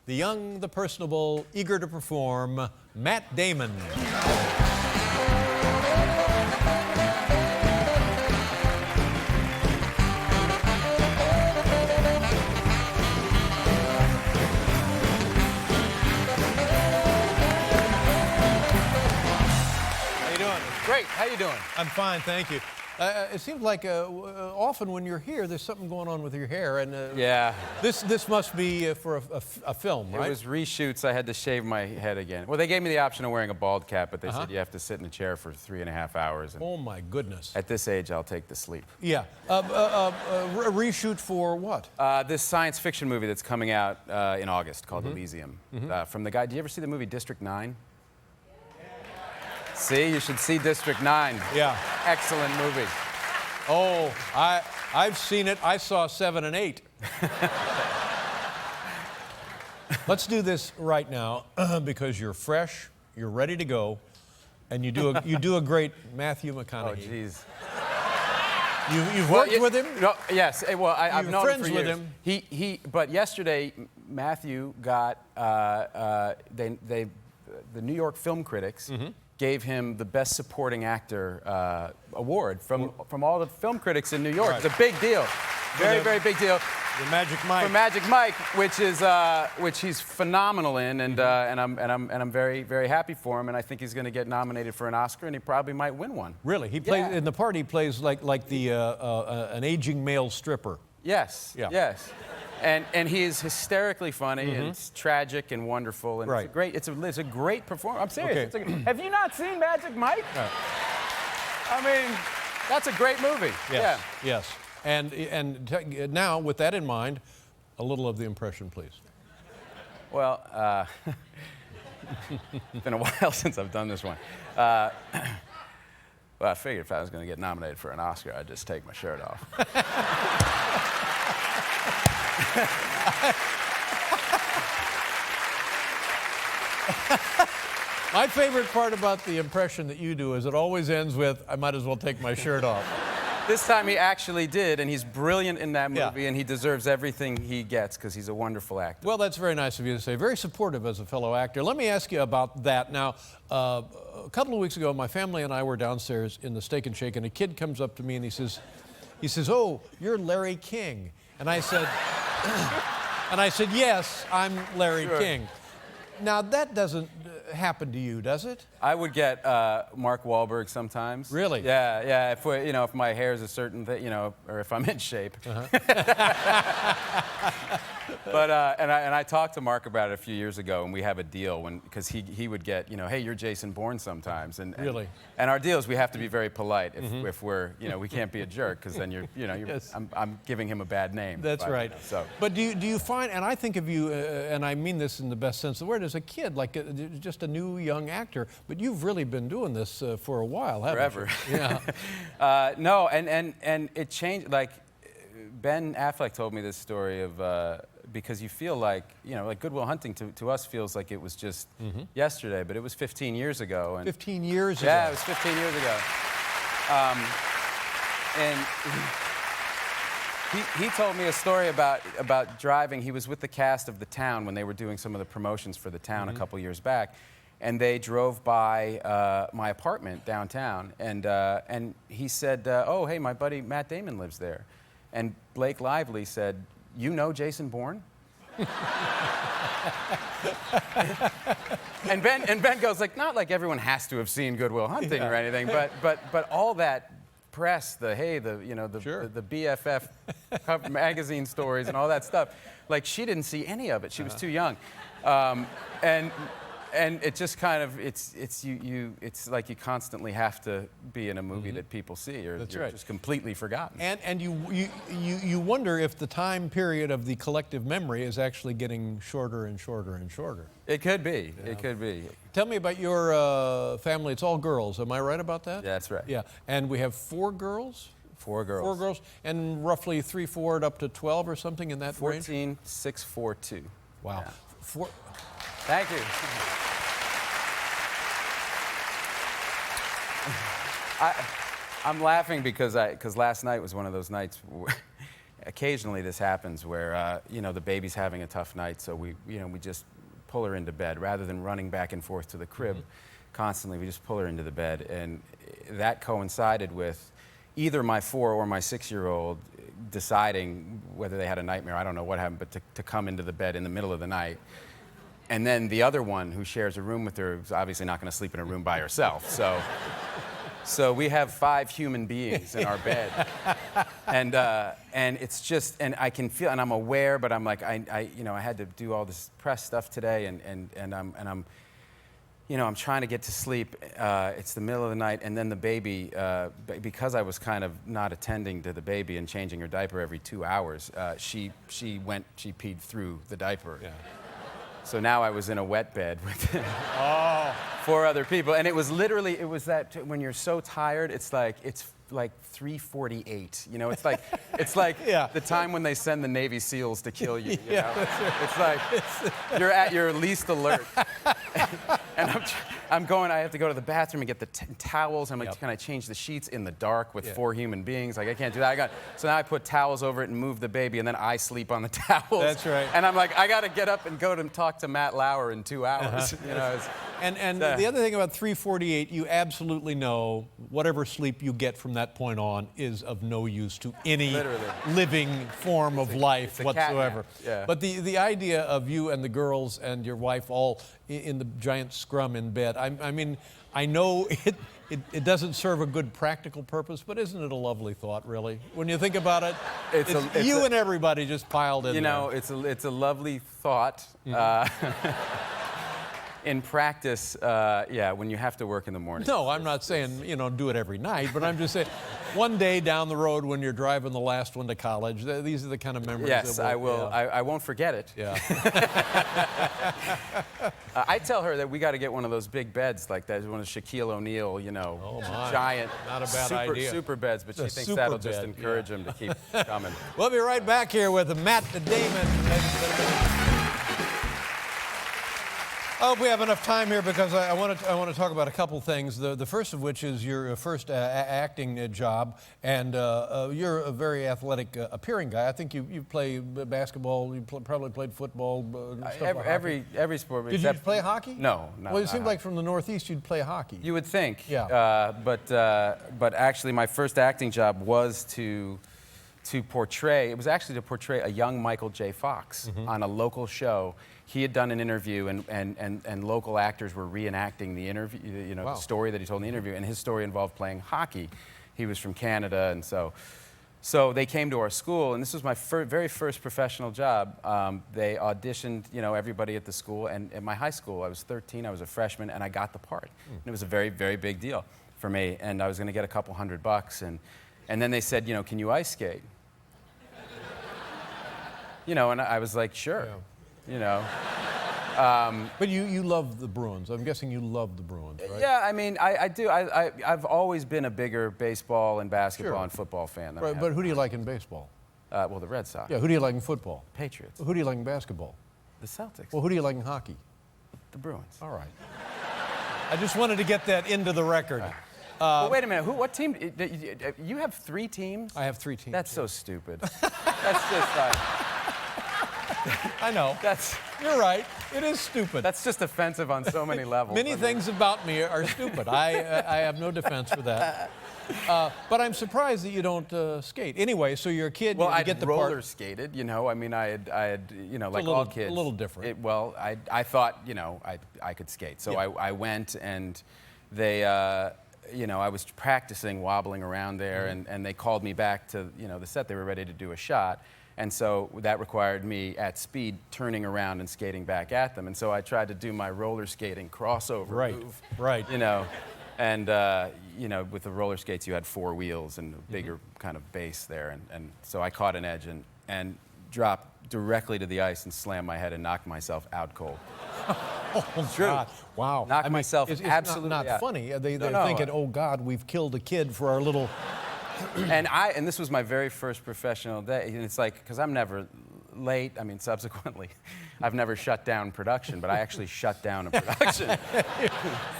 the young, the personable, eager to perform, Matt Damon. Great. How you doing? I'm fine, thank you. It seems like often when you're here, there's something going on with your hair, and yeah, this must be for a film, right? It was reshoots. I had to shave my head again. Well, they gave me the option of wearing a bald cap, but they said you have to sit in a chair for 3.5 hours. And oh my goodness! At this age, I'll take the sleep. Yeah. A reshoot for what? This science fiction movie that's coming out in August called Elysium. From the guy. Did you ever see the movie District 9? See, you should see District 9. Yeah. Excellent movie. Oh, I've seen it. I saw 7 and 8. Let's do this right now because you're fresh, you're ready to go, and you do a great Matthew McConaughey. Oh, jeez. You've worked with him? No, yes. Well, I've known him for years. Friends with him. But yesterday, Matthew got the New York Film Critics gave him the Best Supporting Actor award from all the film critics in New York. Right. It's a big deal, very big deal. The Magic Mike. For Magic Mike, which he's phenomenal in, and I'm very happy for him, and I think he's going to get nominated for an Oscar, and he probably might win one. Really, he plays in the part. He plays like the an aging male stripper. Yes. Yeah. Yes. And he is hysterically funny and it's tragic and wonderful and it's a great performance. I'm serious. Okay. Have you not seen Magic Mike? No. I mean, that's a great movie. Yes. Yeah. Yes. And now with that in mind, a little of the impression, please. Well, it's been a while since I've done this one. Well, I figured if I was going to get nominated for an Oscar, I'd just take my shirt off. My favorite part about the impression that you do is it always ends with, I might as well take my shirt off. This time he actually did, and he's brilliant in that movie, and he deserves everything he gets because he's a wonderful actor. Well, that's very nice of you to say. Very supportive as a fellow actor. Let me ask you about that. Now, a couple of weeks ago, my family and I were downstairs in the Steak and Shake, and a kid comes up to me and he says, oh, you're Larry King. And I said, yes, I'm Larry King. Now, that doesn't happen to you, does it? I would get Mark Wahlberg sometimes. Really? Yeah. If my hair is a certain thing, or if I'm in shape. But and I talked to Mark about it a few years ago, and we have a deal because he would get hey, you're Jason Bourne sometimes, and really. And our deal is we have to be very polite if we're we can't be a jerk because then you're yes. I'm giving him a bad name. That's right. But do you find, and I think of you, and I mean this in the best sense of the word, as a kid, like just a new young actor, but you've really been doing this for a while, haven't Forever. you? Yeah. No, and it changed. Like Ben Affleck told me this story of because you feel like like Good Will Hunting to us feels like it was just yesterday, but it was 15 years ago. And 15 years ago. Yeah, it was 15 years ago. And he told me a story about driving. He was with the cast of The Town when they were doing some of the promotions for The Town a couple years back. And they drove by my apartment downtown, and he said, oh, hey, my buddy Matt Damon lives there. And Blake Lively said, you know Jason Bourne? and Ben goes, like, not like everyone has to have seen Good Will Hunting or anything, but all that press, the BFF magazine stories and all that stuff, like she didn't see any of it. She was too young. And it just kind of it's like you constantly have to be in a movie that people see, or you're just completely forgotten. And you wonder if the time period of the collective memory is actually getting shorter and shorter and shorter. It could be. Yeah. It could be. Tell me about your family. It's all girls. Am I right about that? Yeah, that's right. Yeah. And we have 4 girls. 4 girls. 4 girls, and roughly 3, 4 up to 12 or something in that 14, range. 14, 6, 4, 2. Wow. Yeah. 4. Thank you. I'm laughing because last night was one of those nights, occasionally this happens where, you know, the baby's having a tough night, so we just pull her into bed rather than running back and forth to the crib constantly. We just pull her into the bed, and that coincided with either my 4 or my 6-year-old deciding whether they had a nightmare, I don't know what happened, but to come into the bed in the middle of the night. And then the other one, who shares a room with her, is obviously not going to sleep in a room by herself. So we have 5 human beings in our bed, and it's just, and I can feel, and I'm aware, but I'm like, I had to do all this press stuff today, and I'm you know, I'm trying to get to sleep. It's the middle of the night, and then the baby, because I was kind of not attending to the baby and changing her diaper every 2 hours, she peed through the diaper. Yeah. So now I was in a wet bed with 4 other people, and it was that when you're so tired, it's like 3:48. You know, it's like yeah. The time when they send the Navy SEALs to kill you. You know? It's like you're at your least alert. And I'm going. I have to go to the bathroom and get the towels. I'm like, can I change the sheets in the dark with 4 human beings? Like, I can't do that. So now I put towels over it and move the baby, and then I sleep on the towels. That's right. And I'm like, I got to get up and go to talk to Matt Lauer in 2 hours. You know. And the other thing about 3:48, you absolutely know whatever sleep you get from that point on is of no use to any living form of life whatsoever. Yeah. But the idea of you and the girls and your wife all in the giant scrum in bed, I mean, I know it doesn't serve a good practical purpose, but isn't it a lovely thought, really? When you think about it, it's you and everybody just piled in. You know, it's a lovely thought. In practice, yeah, when you have to work in the morning. No, I'm not saying, you know, do it every night, but I'm just saying one day down the road when you're driving the last one to college, these are the kind of memories. Yes, that I will. Yeah. I won't forget it. Yeah. I tell her that we got to get one of those big beds like that, one of Shaquille O'Neal, you know, giant, not a bad idea. Super beds, but she thinks that'll just encourage them to keep coming. We'll be right back here with Matt Damon. I hope we have enough time here because I want to talk about a couple things. The first of which is your first acting job, and you're a very athletic appearing guy. I think you play basketball. You probably played football. Every sport. Did you play hockey? No. Well, it seemed like from the Northeast you'd play hockey. You would think. Yeah. But actually, my first acting job was to portray. It was actually to portray a young Michael J. Fox on a local show. He had done an interview, and local actors were reenacting the interview, you know, the story that he told in the interview, and his story involved playing hockey. He was from Canada, and so they came to our school, and this was my very first professional job. They auditioned, you know, everybody at the school, and at my high school, I was 13, I was a freshman, and I got the part. And it was a very, very big deal for me, and I was going to get a couple $100, and then they said, you know, can you ice skate? You know, and I was like, sure. Yeah. You know. But you love the Bruins. I'm guessing you love the Bruins, right? Yeah, I mean, I do. I've always been a bigger baseball and basketball and football fan than I have. But who do you like in baseball? Well, the Red Sox. Yeah, who do you like in football? Patriots. Who do you like in basketball? The Celtics. Well, who do you like in hockey? The Bruins. All right. I just wanted to get that into the record. Well, wait a minute. What team? You have 3 teams? I have 3 teams. That's so stupid. That's just like... I know. You're right. It is stupid. That's just offensive on so many levels. Many things about me are stupid. I have no defense for that. But I'm surprised that you don't skate. Anyway, so you're a kid. Well, you I'd get the roller part. skated. You know, I mean, I had, you know, like all kids. A little different. I thought, you know, I could skate. So I went, and they, you know, I was practicing wobbling around there, and they called me back to, you know, the set. They were ready to do a shot. And so that required me at speed turning around and skating back at them. And so I tried to do my roller skating crossover move. Right. You know, and you know, with the roller skates you had 4 wheels and a bigger kind of base there. And so I caught an edge and dropped directly to the ice and slammed my head and knocked myself out cold. Oh, true. God. Wow. Knocked myself it's absolutely not out. Funny. They're thinking, oh God, we've killed a kid for our little... And this was my very first professional day, and it's like, because I'm never late. I mean, subsequently, I've never shut down production, but I actually shut down a production.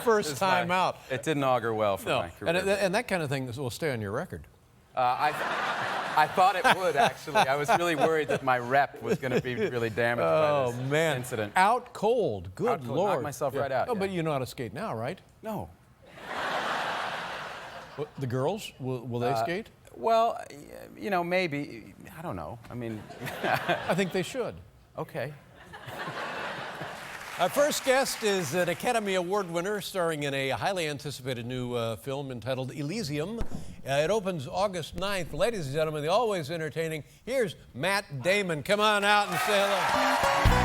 First time out. It didn't augur well for my career. And that kind of thing will stay on your record. I thought it would, actually. I was really worried that my rep was going to be really damaged by this incident. Out cold. Good Out cold. Lord. Knocked myself right out. Oh, but you know how to skate now, right? No. Well, the girls, will they skate? Well, you know, maybe. I don't know. I mean, I think they should. okay. Our first guest is an Academy Award winner starring in a highly anticipated new film entitled Elysium. It opens August 9th. Ladies and gentlemen, the always entertaining, here's Matt Damon. Come on out and say hello.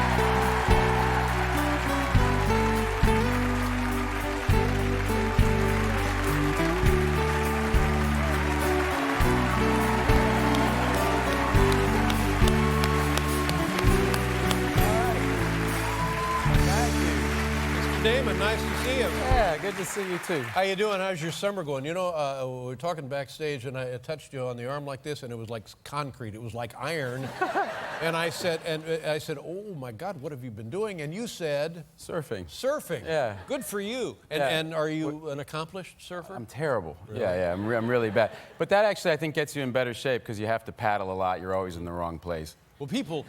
Damon, nice to see you. Yeah, good to see you too. How you doing? How's your summer going? You know, we were talking backstage, and I touched you on the arm like this, and it was like concrete. It was like iron. And I said, "Oh my God, what have you been doing?" And you said, Surfing. "Surfing." Yeah. Good for you. And, Yeah. and are you an accomplished surfer? I'm terrible. Really? Yeah, I'm really bad. But that actually, I think, gets you in better shape because you have to paddle a lot. You're always in the wrong place. Well, people,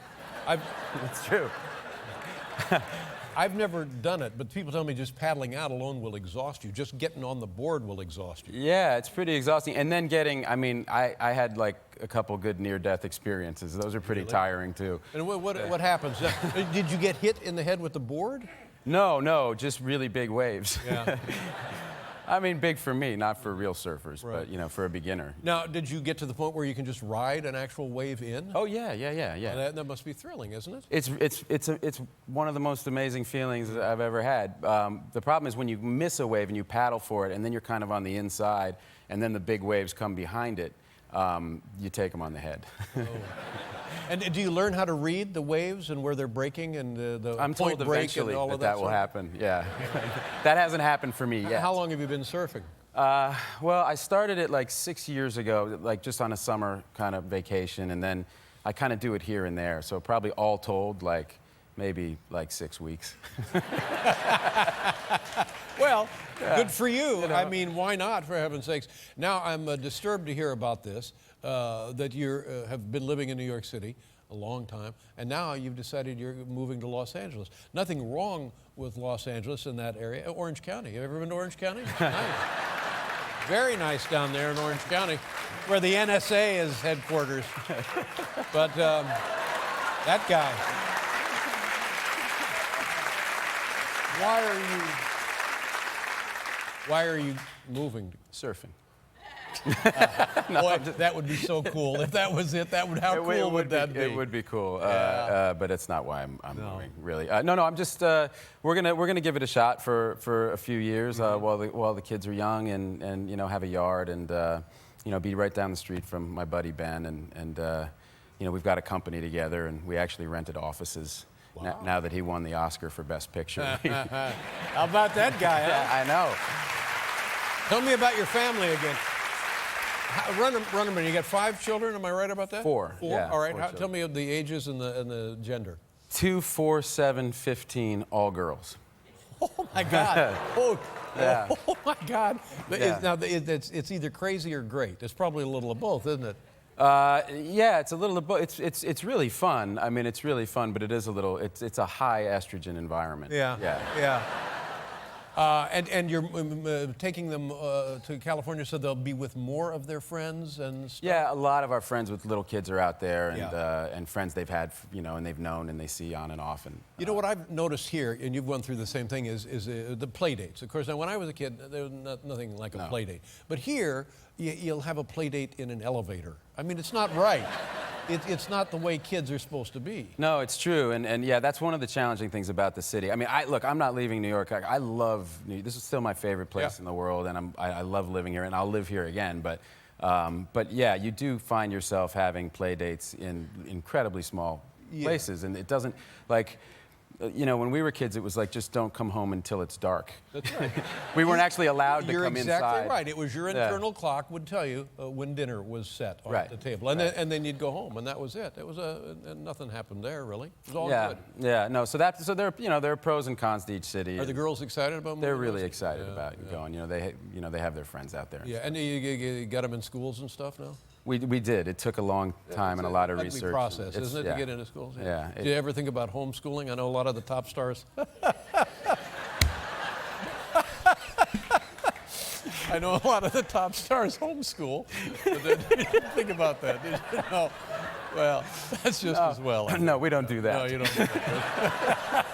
It's true. I've never done it, but people tell me just paddling out alone will exhaust you. Just getting on the board will exhaust you. Yeah, it's pretty exhausting. And then I had like a couple good near-death experiences. Those are pretty tiring too. And what happens? Did you get hit in the head with the board? No, just really big waves. Yeah. I mean, big for me, not for real surfers, Right. but you know, for a beginner. Now, did you get to the point where you can just ride an actual wave in? Oh yeah. That must be thrilling, isn't it? It's one of the most amazing feelings that I've ever had. The problem is when you miss a wave and you paddle for it, and then you're kind of on the inside, and then the big waves come behind it. You take them on the head. Oh. And do you learn how to read the waves and where they're breaking and the I'm point told break eventually and all of that will stuff? happen. Yeah, that hasn't happened for me yet. How long have you been surfing? Well, I started it like 6 years ago, like just on a summer kind of vacation, and then I kind of do it here and there. So probably all told, like maybe like 6 weeks. Well, good for you. You know. I mean, why not, for heaven's sakes? Now, I'm disturbed to hear about this, that you have been living in New York City a long time, and now you've decided you're moving to Los Angeles. Nothing wrong with Los Angeles in that area. Orange County. Have you ever been to Orange County? Nice. Very nice down there in Orange County, where the NSA is headquarters. But that guy. Why are you moving? Surfing. Boy, that would be so cool. If that was it, how cool would that be? It would be cool, Yeah. but it's not why I'm moving, really. No, I'm just we're gonna give it a shot for a few years while the kids are young and you know, have a yard and you know, be right down the street from my buddy Ben and you know, we've got a company together and we actually rented offices. Wow. Now that he won the Oscar for Best Picture. How about that guy? Yeah, Huh? I know. Tell me about your family again. Run them in. You got 5 children, am I right about that? 4. 4? Yeah, All right. 4 Tell me the ages and the gender. 2, 4, 7, 15, all girls. Oh, my God. Yeah. Oh, my God. Yeah. Now, it's either crazy or great. It's probably a little of both, isn't it? Yeah, it's a little of both. It's really fun. I mean, it's really fun, but it is a little. It's a high estrogen environment. Yeah. And you're taking them to California so they'll be with more of their friends and stuff? Yeah, a lot of our friends with little kids are out there, and Yeah. And friends they've had, you know, and they've known and they see on and off. And You know what I've noticed here, and you've gone through the same thing, is the play dates. Of course, now when I was a kid, there was nothing like a play date. But here, you'll have a play date in an elevator. I mean, it's not right. It's not the way kids are supposed to be. No, it's true, and yeah, that's one of the challenging things about the city. I mean, look, I'm not leaving New York. I love New York. This is still my favorite place in the world, and I love living here, and I'll live here again. But yeah, you do find yourself having play dates in incredibly small places, and it doesn't like. You know, when we were kids, it was like, just don't come home until it's dark. That's right. We weren't actually allowed to You're come exactly inside. right. It was your internal clock would tell you when dinner was set on the table. And, and then you'd go home, and that was it. It was and nothing happened there, really. It was all good. Yeah, no, so there are pros and cons to each city. Are the girls excited about moving? They're really excited about going. You know, they have their friends out there. Yeah, and you got them in schools and stuff now? We did. It took a long time and a lot of ugly research. process, isn't it, to get into schools? Yeah. Did you ever think about homeschooling? I know a lot of the top stars. I know a lot of the top stars homeschool, but then you didn't think about that, did you? No. Well, that's just as well. No, we don't do that. No, you don't do that.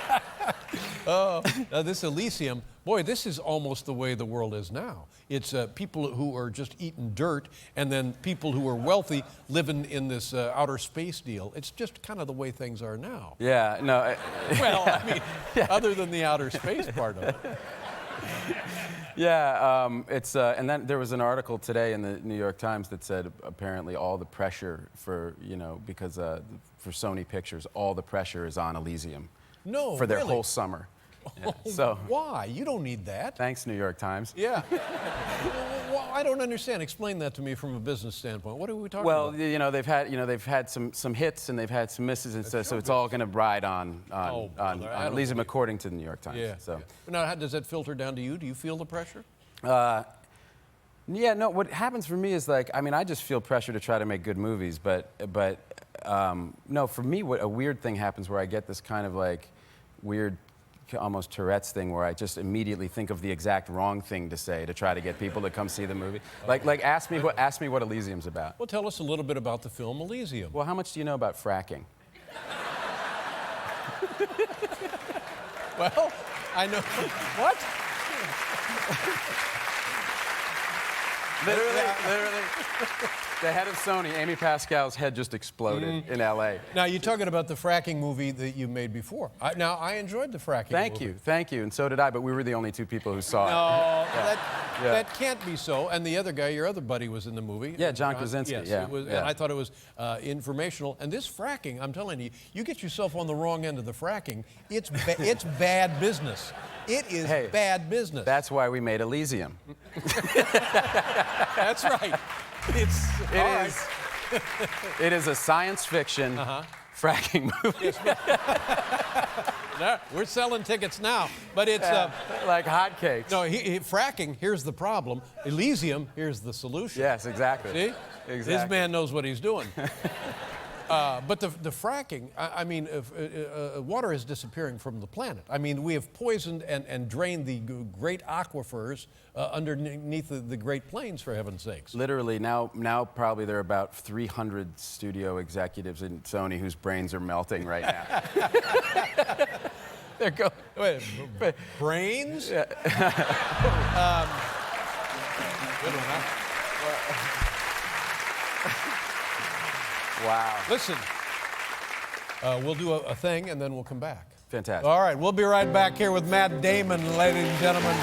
Oh, now this Elysium, boy, this is almost the way the world is now. It's people who are just eating dirt, and then people who are wealthy living in this outer space deal. It's just kind of the way things are now. Yeah, no. Well, I mean, other than the outer space part of it. Yeah, and then there was an article today in the New York Times that said apparently all the pressure for, because for Sony Pictures, all the pressure is on Elysium. No, for their really? whole summer. Yeah, so why? You don't need that. Thanks, New York Times. Yeah. Well, I don't understand. Explain that to me from a business standpoint. What are we talking about? Well, they've had some hits and they've had some misses, and so it's all going to ride on Elysium according to the New York Times. Yeah. So. Now, how does that filter down to you? Do you feel the pressure? Yeah. No. What happens for me is I just feel pressure to try to make good movies, but no. For me, a weird thing happens where I get this kind of weird, almost Tourette's thing where I just immediately think of the exact wrong thing to say to try to get people to come see the movie. Ask me what Elysium's about. Well, tell us a little bit about the film Elysium. Well, how much do you know about fracking? Well, I know. What? Literally. The head of Sony, Amy Pascal's head just exploded in L.A. Now, you're talking about the fracking movie that you made before. I enjoyed the fracking movie. Thank you, and so did I, but we were the only two people who saw it. No, that can't be so. And the other guy, your other buddy, was in the movie. Yeah, John Krasinski. Yes, yeah, it was, and I thought it was informational. And this fracking, I'm telling you, you get yourself on the wrong end of the fracking, it's bad business. It is bad business. That's why we made Elysium. That's right. It is a science fiction fracking movie. No, we're selling tickets now, but it's like hotcakes. No, fracking. Here's the problem. Elysium. Here's the solution. Yes, exactly. See, exactly. This man knows what he's doing. But the fracking, water is disappearing from the planet. I mean, we have poisoned and drained the great aquifers underneath the Great Plains, for heaven's sakes. Literally, now probably there are about 300 studio executives in Sony whose brains are melting right now. They're going, wait, brains? Yeah. Good one, huh? Wow. Listen, we'll do a thing and then we'll come back. Fantastic. All right, we'll be right back here with Matt Damon, ladies and gentlemen.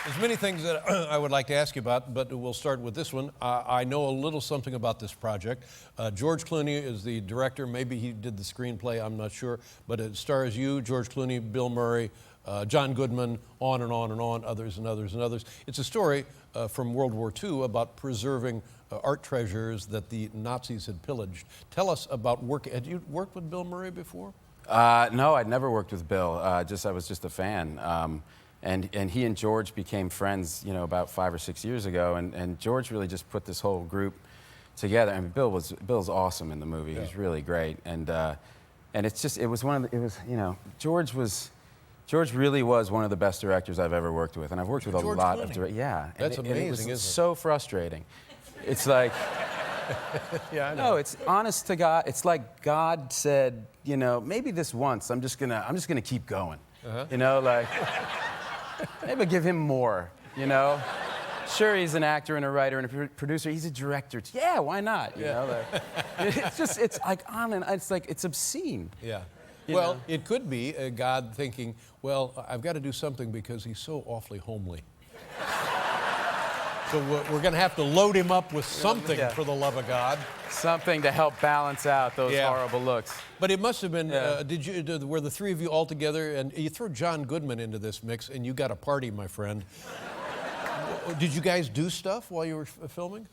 There's many things that I would like to ask you about, but we'll start with this one. I know a little something about this project. George Clooney is the director. Maybe he did the screenplay, I'm not sure. But it stars you, George Clooney, Bill Murray, John Goodman, on and on and on, others and others and others. It's a story from World War II about preserving art treasures that the Nazis had pillaged. Tell us about work. Had you worked with Bill Murray before? No, I'd never worked with Bill. I was just a fan. And he and George became friends, about 5 or 6 years ago. And George really just put this whole group together. I mean, Bill's awesome in the movie. Yeah. He's really great. And George really was one of the best directors I've ever worked with, and I've worked with a lot of directors. Yeah, that's amazing. It was so frustrating. It's like, yeah, I know. No, it's honest to God. It's like God said, maybe this once. I'm just gonna keep going. Maybe give him more. Sure, he's an actor and a writer and a producer. He's a director. Yeah, why not? It's obscene. Yeah. Well, it could be God thinking, well, I've got to do something because he's so awfully homely. So we're going to have to load him up with something, for the love of God. Something to help balance out those horrible looks. But it must have been, were the three of you all together, and you throw John Goodman into this mix, and you got a party, my friend. Did you guys do stuff while you were filming?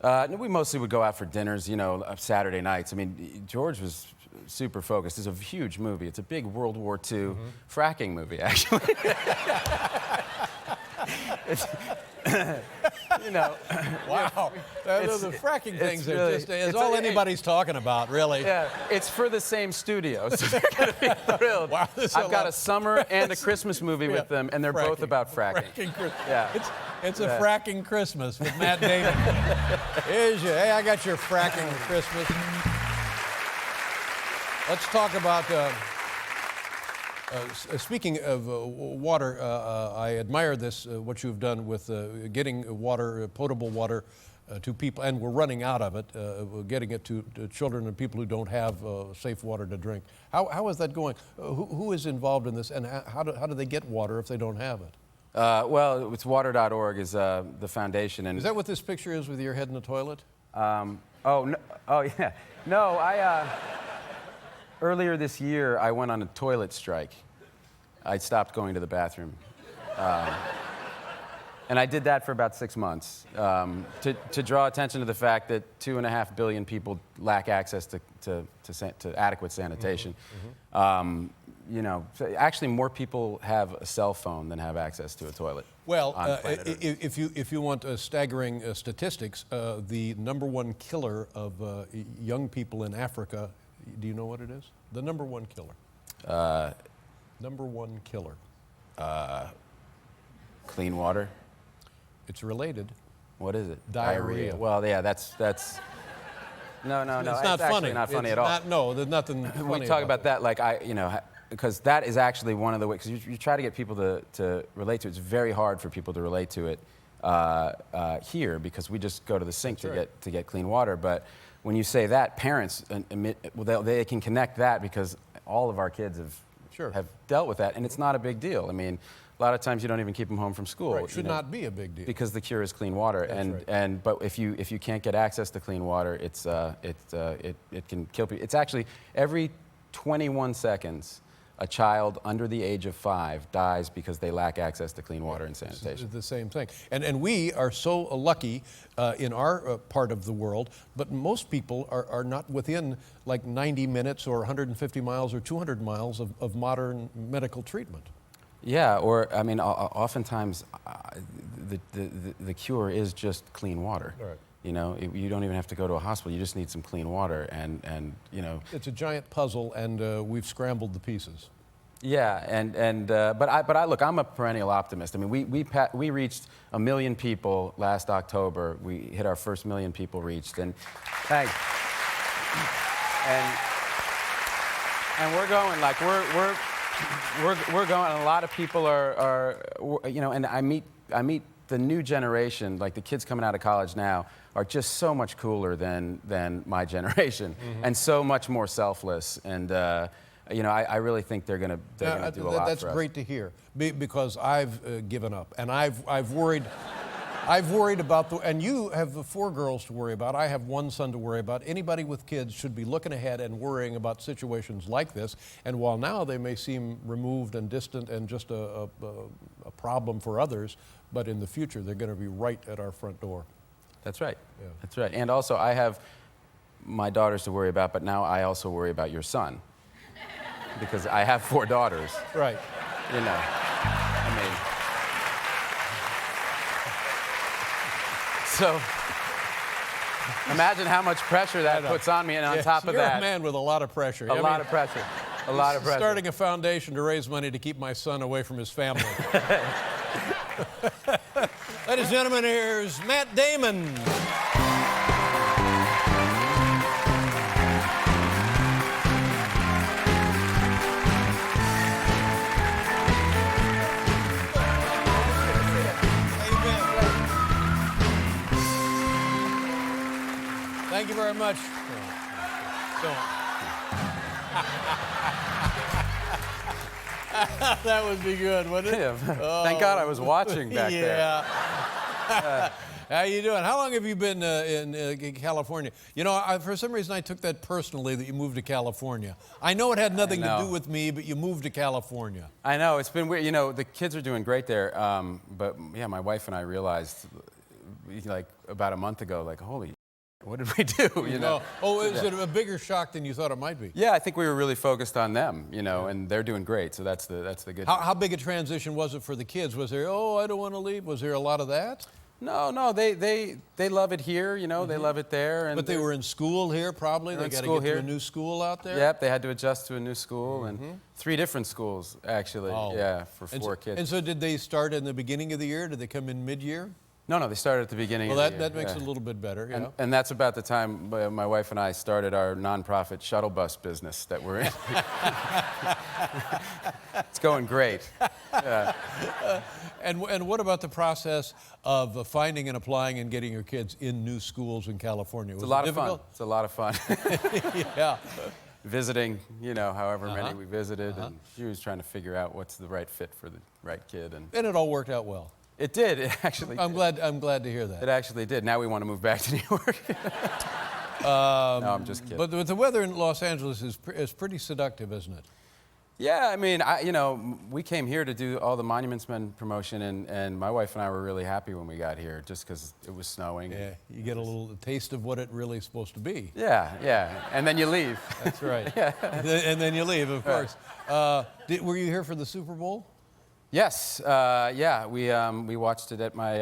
No, we mostly would go out for dinners, Saturday nights. I mean, George was super focused. It's a huge movie. It's a big World War II fracking movie, actually. you know. Wow. The fracking things are really, just, it's all anybody's talking about, really. Yeah, it's for the same studio, so they're going to be thrilled. Wow, I've got a summer and a Christmas movie with them, and they're both about fracking. Yeah. It's a fracking Christmas with Matt Damon. Hey, I got your fracking Christmas. Let's talk about, speaking of water, I admire this, what you've done with getting water, potable water, to people, and we're running out of it, getting it to children and people who don't have safe water to drink. How is that going? Who is involved in this, and how do they get water if they don't have it? Well, it's water.org is the foundation. And is that what this picture is with your head in the toilet? Oh, yeah. No, earlier this year, I went on a toilet strike. I stopped going to the bathroom. And I did that for about 6 months to draw attention to the fact that 2.5 billion people lack access to adequate sanitation. You know, actually more people have a cell phone than have access to a toilet. Well, if you want staggering statistics, the #1 killer of young people in Africa, do you know what it is? The #1 killer. #1 killer. Clean water. It's related. What is it? Diarrhea. Well, yeah, that's. No. It's not funny. Not funny at all. No, there's nothing funny. We talk about that, like because that is actually one of the ways. Because you try to get people to relate to it. It's very hard for people to relate to it here because we just go to the sink to get clean water. But when you say that, parents they can connect that because all of our kids have dealt with that, and it's not a big deal. I mean, a lot of times you don't even keep them home from school. Right, should not be a big deal. Because the cure is clean water, but if you can't get access to clean water, it can kill people. It's actually every 21 seconds, a child under the age of 5 dies because they lack access to clean water and sanitation. It's the same thing. And we are so lucky in our part of the world, but most people are not within like 90 minutes or 150 miles or 200 miles of modern medical treatment. Yeah, or I mean, oftentimes the cure is just clean water. Right. You know, you don't even have to go to a hospital. You just need some clean water, and you know. It's a giant puzzle, and we've scrambled the pieces. Yeah, but I look, I'm a perennial optimist. I mean, we reached 1 million people last October. We hit our first 1 million people reached, and thanks. And we're going like we're going. And a lot of people are you know, and I meet the new generation, like the kids coming out of college now, are just so much cooler than my generation, and so much more selfless. And you know, I really think they're gonna do a lot for us. That's great to hear, because I've given up, and I've worried. I've worried about and you have 4 girls to worry about. I have 1 son to worry about. Anybody with kids should be looking ahead and worrying about situations like this. And while now they may seem removed and distant and just a problem for others, but in the future they're going to be right at our front door. That's right. Yeah. That's right. And also, I have my daughters to worry about, but now I also worry about your son, because I have 4 daughters. Right. You know, I mean. So imagine how much pressure that puts on me, and on top of you're that, a man with a lot of pressure. A lot of pressure. A lot of pressure. Starting a foundation to raise money to keep my son away from his family. Ladies and gentlemen, here's Matt Damon. Thank you very much. That would be good, wouldn't it? Yeah. Oh. Thank God I was watching back there. How you doing? How long have you been in California? You know, for some reason I took that personally that you moved to California. I know it had nothing to do with me, but you moved to California. I know, it's been weird. You know, the kids are doing great there, but yeah, my wife and I realized like about a month ago, like, holy, what did we do? You know? Oh, is it a bigger shock than you thought it might be? Yeah, I think we were really focused on them, you know, and they're doing great. So that's the good. How big a transition was it for the kids? Was there, oh, I don't want to leave? Was there a lot of that? No, they love it here, you know, they love it there. And But they were in school here, probably. They in got to school get to here. a new school out there. Yep, they had to adjust to a new school, and 3 different schools, actually, yeah, for 4 kids. And so did they start in the beginning of the year? Did they come in mid-year? No, they started at the beginning Well, of the year. that makes it a little bit better, yeah. And that's about the time my wife and I started our nonprofit shuttle bus business that we're in. It's going great. Yeah. And what about the process of finding and applying and getting your kids in new schools in California? It's a lot of fun. It's a lot of fun. Yeah. Visiting, you know, however many we visited, and she was trying to figure out what's the right fit for the right kid. And And it all worked out well. it did. It actually I'm did. glad to hear that. It actually did. Now we want to move back to New York. No, I'm just kidding. But the weather in Los Angeles is pretty seductive, isn't it? Yeah, I mean, you know, we came here to do all the Monuments Men promotion, and my wife and I were really happy when we got here, just because it was snowing. Yeah, you get a little taste of what it really is supposed to be. Yeah, and then you leave. That's right. Yeah. And then you leave, of course. Were you here for the Super Bowl? Yes, yeah, we watched it at my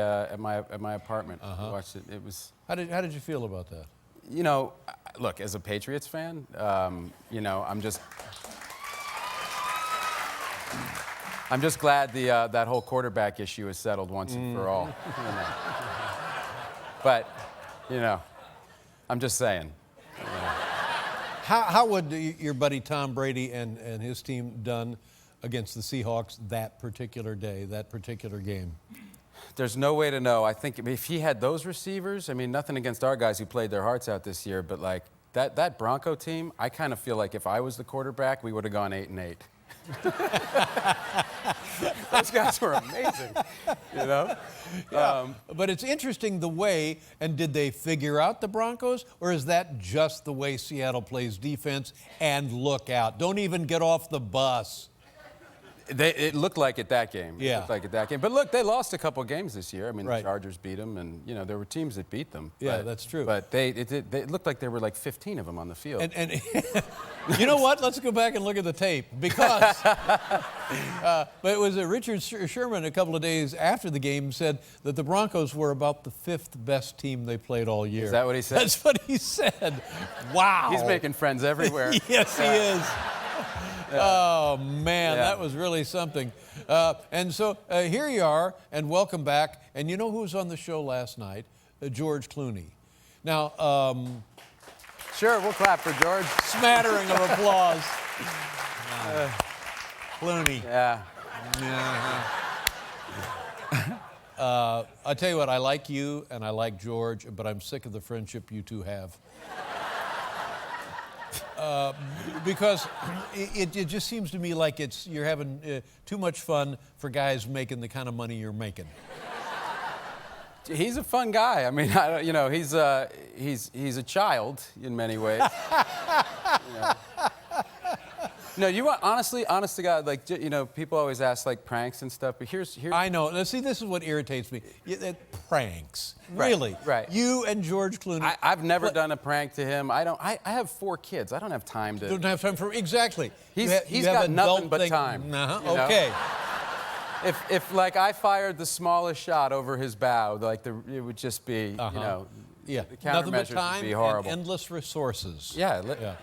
apartment. We watched it. It was. How did you feel about that? You know, look, as a Patriots fan, you know, I'm just glad that whole quarterback issue is settled once and for all. You know. But, you know, I'm just saying. You know. How would your buddy Tom Brady and his team done against the Seahawks that particular day, that particular game? There's no way to know. I think if he had those receivers, I mean, nothing against our guys who played their hearts out this year, but like that Bronco team, I kind of feel like if I was the quarterback, we would have gone 8-8. Those guys were amazing, you know? Yeah, but it's interesting the way, and did they figure out the Broncos, or is that just the way Seattle plays defense? And look out, don't even get off the bus. It looked like it that game. Yeah. It looked like it that game. But look, they lost a couple games this year. I mean, Right. the Chargers beat them, and, you know, there were teams that beat them. Yeah, but, that's true. But it looked like there were like 15 of them on the field. And you know what? Let's go back and look at the tape, because but it was Richard Sherman a couple of days after the game said that the Broncos were about the 5th best team they played all year. Is that what he said? That's what he said. Wow. He's making friends everywhere. Yes, he is. Oh, man, that was really something. And so here you are, and welcome back. And you know who was on the show last night? George Clooney. Now, Sure, we'll clap for George. smattering of applause. Clooney. Yeah. I tell you what, I like you and I like George, but I'm sick of the friendship you two have. Because it just seems to me like you're having too much fun for guys making the kind of money you're making. He's a fun guy. I mean, you know, he's a child in many ways. You know. No, you want honest to God, like, you know, people always ask like pranks and stuff, but here's I know. Now, see, this is what irritates me. Pranks. Right, Really? right. You and George Clooney. I've never done a prank to him. I have 4 kids. I don't have time to. Don't have time for exactly. He's you got an nothing adult but thing. time, you know? Okay. If like I fired the smallest shot over his bow, like it would just be, you know, Yeah. the Nothing but countermeasures time would be horrible. and endless resources. Yeah.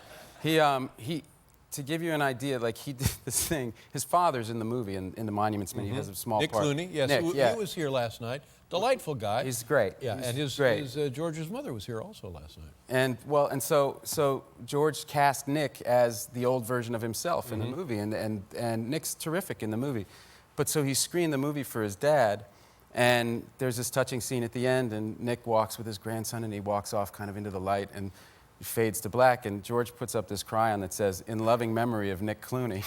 He to give you an idea, like he did this thing. His father's in the movie, in the Monuments Men. He has a small Nick part. Clooney, yes, Nick, he was here last night. Delightful guy. He's great. Yeah, He's and great. George's mother was here also last night. And so George cast Nick as the old version of himself in the movie, and Nick's terrific in the movie. But so he screened the movie for his dad, and there's this touching scene at the end, and Nick walks with his grandson, and he walks off kind of into the light, and it fades to black, and George puts up this cryon that says, "In loving memory of Nick Clooney."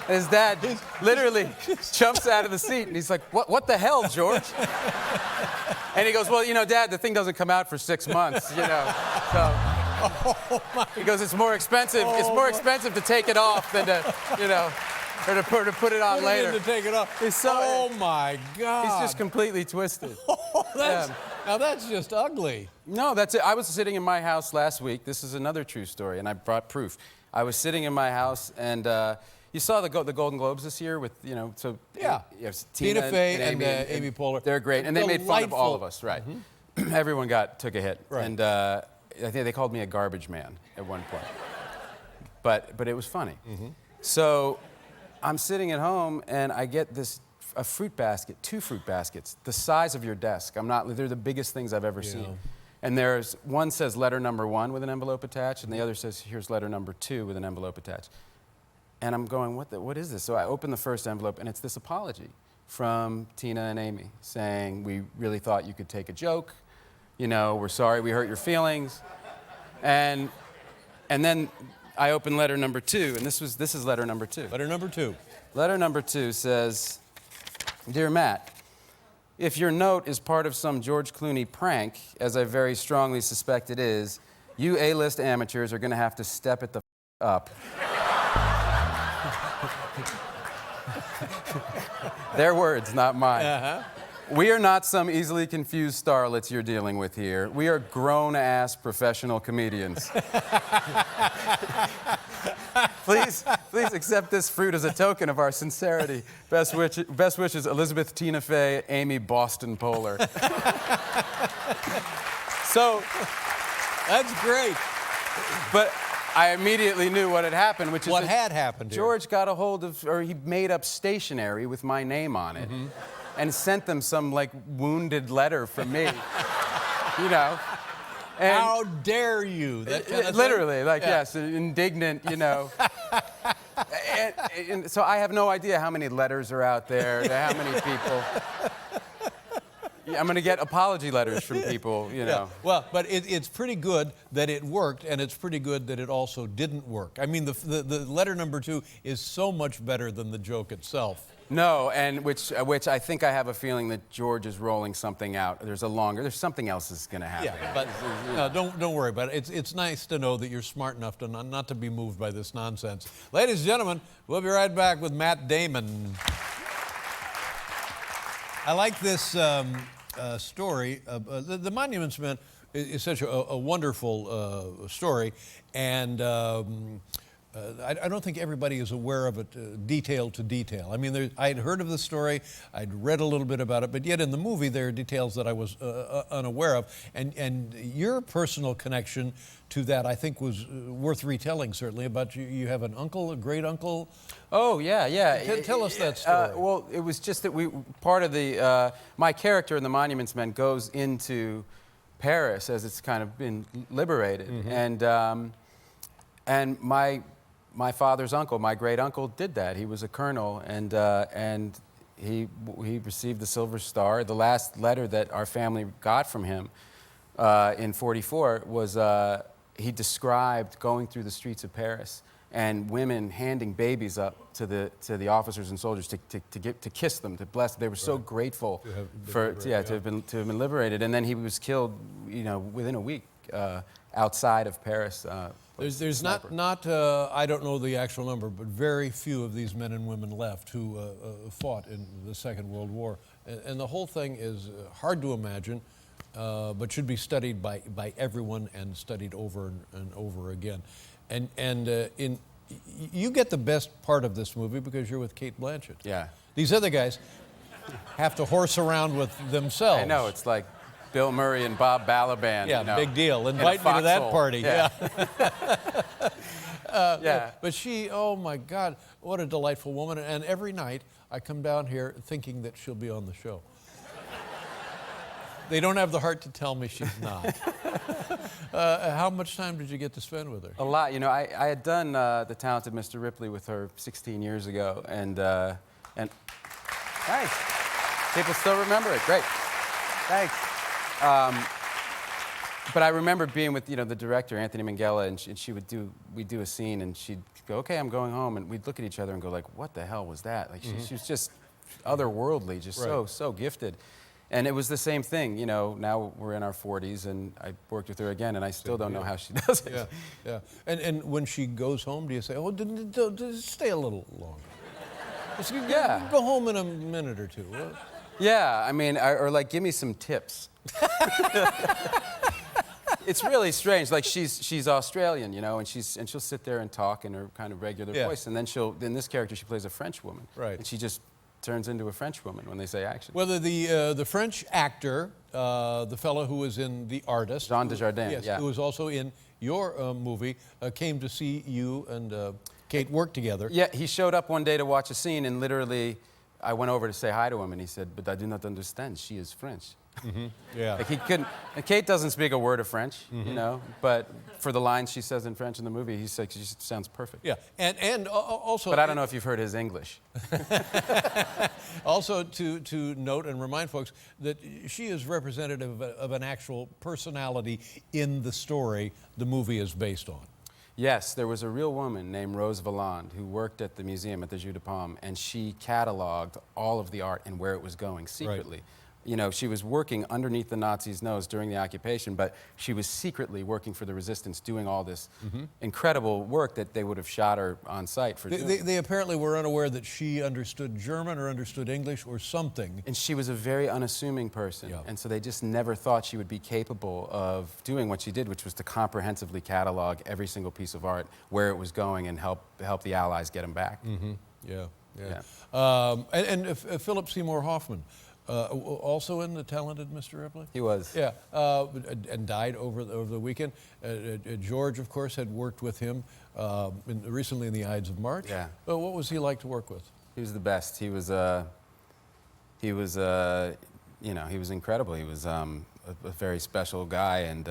And his dad literally jumps out of the seat, and he's like, what the hell, George? And he goes, well, you know, Dad, the thing doesn't come out for 6 months, you know. So he goes, it's more expensive. It's more expensive to take it off than to, you know, or to put it on Put later. it in to take it off. He's so, oh my God! He's just completely twisted. Now that's just ugly. No, that's it. I was sitting in my house last week. This is another true story, and I brought proof. I was sitting in my house, and You saw the Golden Globes this year with, you know, so Yeah. Tina Fey and Amy Poehler. They're great, and they made fun of all of us, right? Mm-hmm. Everyone took a hit, Right. and I think they called me a garbage man at one point. But it was funny. Mm-hmm. So I'm sitting at home, and I get a fruit basket, 2 fruit baskets, the size of your desk. They're the biggest things I've ever seen. And there's one says letter number 1 with an envelope attached, and the other says here's letter number 2 with an envelope attached. And I'm going, what is this? So I open the first envelope, and it's this apology from Tina and Amy saying, we really thought you could take a joke. You know, we're sorry we hurt your feelings. And then I open letter number 2, and this is letter number 2. Letter number 2. Letter number 2 says, Dear Matt, if your note is part of some George Clooney prank, as I very strongly suspect it is, you A-list amateurs are going to have to step it the up. Their words, not mine. Uh-huh. We are not some easily confused starlets you're dealing with here. We are grown-ass professional comedians. Please accept this fruit as a token of our sincerity. Best wishes, Elizabeth Tina Fey, Amy Boston Poehler. So, That's great. but I immediately knew what had happened, which is What that had happened here? George got a hold of, or he made up stationery with my name on it, and sent them some like wounded letter from me, you know. And How dare you? That kind of literally, thing? like, Yeah. yes, indignant, you know. and so I have no idea how many letters are out there, to how many people. I'm going to get apology letters from people, you know. Yeah. Well, but it's pretty good that it worked, and it's pretty good that it also didn't work. I mean, the letter number 2 is so much better than the joke itself. No, and which I think I have a feeling that George is rolling something out. There's something else is going to happen. Yeah, but no, don't worry about it. It's nice to know that you're smart enough to not to be moved by this nonsense. Ladies and gentlemen, we'll be right back with Matt Damon. I like this story. The Monuments Men is such a wonderful story, and I don't think everybody is aware of it detail to detail. I mean, I'd heard of the story, I'd read a little bit about it, but yet in the movie there are details that I was unaware of. And your personal connection to that, I think, was worth retelling, certainly, about you have an uncle, a great uncle. Oh, yeah. Tell us that story. Well, it was just that part of the, my character in The Monuments Men goes into Paris as it's kind of been liberated. And my father's uncle, my great uncle, did that. He was a colonel, and he received the Silver Star. The last letter that our family got from him in '44 was he described going through the streets of Paris and women handing babies up to the officers and soldiers to kiss them, to bless them. They were so grateful to have been liberated. And then he was killed, you know, within a week outside of Paris. There's not I don't know the actual number, but very few of these men and women left who fought in the Second World War. And the whole thing is hard to imagine, but should be studied by everyone and studied over and over again. And you get the best part of this movie because you're with Kate Blanchett. Yeah. These other guys have to horse around with themselves. I know, it's like Bill Murray and Bob Balaban. Yeah, you know, big deal. in a Invite me to that foxhole. party. Yeah. Yeah. But she, oh my God, what a delightful woman. And every night I come down here thinking that she'll be on the show. They don't have the heart to tell me she's not. How much time did you get to spend with her? A lot. You know, I had done The Talented Mr. Ripley with her 16 years ago, and thanks. People still remember it. Great. Thanks. But I remember being with, you know, the director, Anthony Minghella, and we'd do a scene, and she'd go, okay, I'm going home, and we'd look at each other and go like, what the hell was that? Like, she was just otherworldly, just so gifted. And it was the same thing, you know, now we're in our 40s, and I worked with her again, and I still don't know how she does it. Yeah. And when she goes home, do you say, oh, stay a little longer? Just go home in a minute or two. Yeah, I mean, or like, give me some tips. It's really strange. Like she's Australian, you know, and she'll sit there and talk in her kind of regular voice, and then in this character she plays a French woman, right? And she just turns into a French woman when they say action. Whether the French actor, the fellow who was in The Artist, Jean Dujardin, who was also in your movie, came to see you and Kate work together. Yeah, he showed up one day to watch a scene, and literally, I went over to say hi to him, and he said, "But I do not understand. She is French." Mm-hmm. Yeah. Like he couldn't. And Kate doesn't speak a word of French, you know, but for the lines she says in French in the movie, he says she just sounds perfect. Yeah, and also. But I don't know if you've heard his English. Also, to note and remind folks that she is representative of an actual personality in the story the movie is based on. Yes, there was a real woman named Rose Valland who worked at the museum at the Jeu de Paume, and she cataloged all of the art and where it was going secretly. Right. You know, she was working underneath the Nazis' nose during the occupation, but she was secretly working for the resistance, doing all this incredible work that they would have shot her on sight for doing. They apparently were unaware that she understood German or understood English or something. And she was a very unassuming person, and so they just never thought she would be capable of doing what she did, which was to comprehensively catalog every single piece of art, where it was going, and help the Allies get them back. And Philip Seymour Hoffman. Also in The Talented Mr. Ripley? He was. Yeah, and died over the weekend. George, of course, had worked with him recently in The Ides of March. Yeah. What was he like to work with? He was the best. He was you know, he was incredible. He was a very special guy, and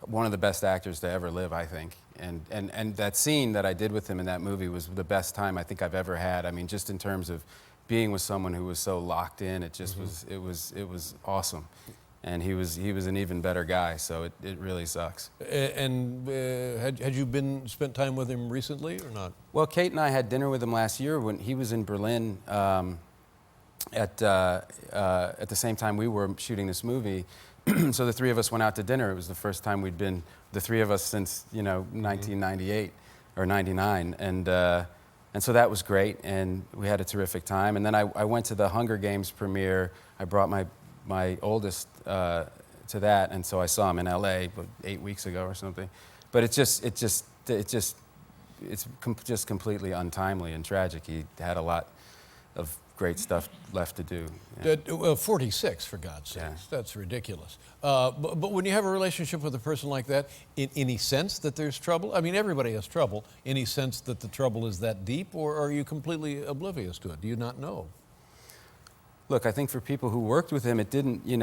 one of the best actors to ever live, I think. And that scene that I did with him in that movie was the best time I think I've ever had. I mean, just in terms of being with someone who was so locked in, it just was, it was awesome. And he was an even better guy, so it really sucks. And had you spent time with him recently or not? Well, Kate and I had dinner with him last year when he was in Berlin at the same time we were shooting this movie. So the three of us went out to dinner. It was the first time we'd been, the three of us, since, you know, 1998 or 99. And so that was great, and we had a terrific time. And then I went to the Hunger Games premiere. I brought my oldest to that, and so I saw him in LA 8 weeks ago or something. But it's just completely untimely and tragic. He had a lot of great stuff left to do. Yeah. 46, for God's sakes. Yeah. That's ridiculous. But when you have a relationship with a person like that, in any sense that there's trouble? I mean, everybody has trouble. Any sense that the trouble is that deep, or are you completely oblivious to it? Do you not know? Look, I think for people who worked with him, you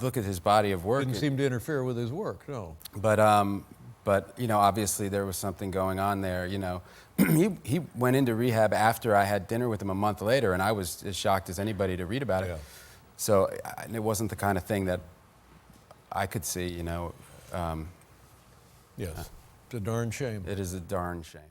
look at his body of work. Didn't seem to interfere with his work, no. But you know, obviously there was something going on there, you know. He went into rehab after I had dinner with him a month later, and I was as shocked as anybody to read about it. So it wasn't the kind of thing that I could see, you know. Yes, it's a darn shame. It is a darn shame.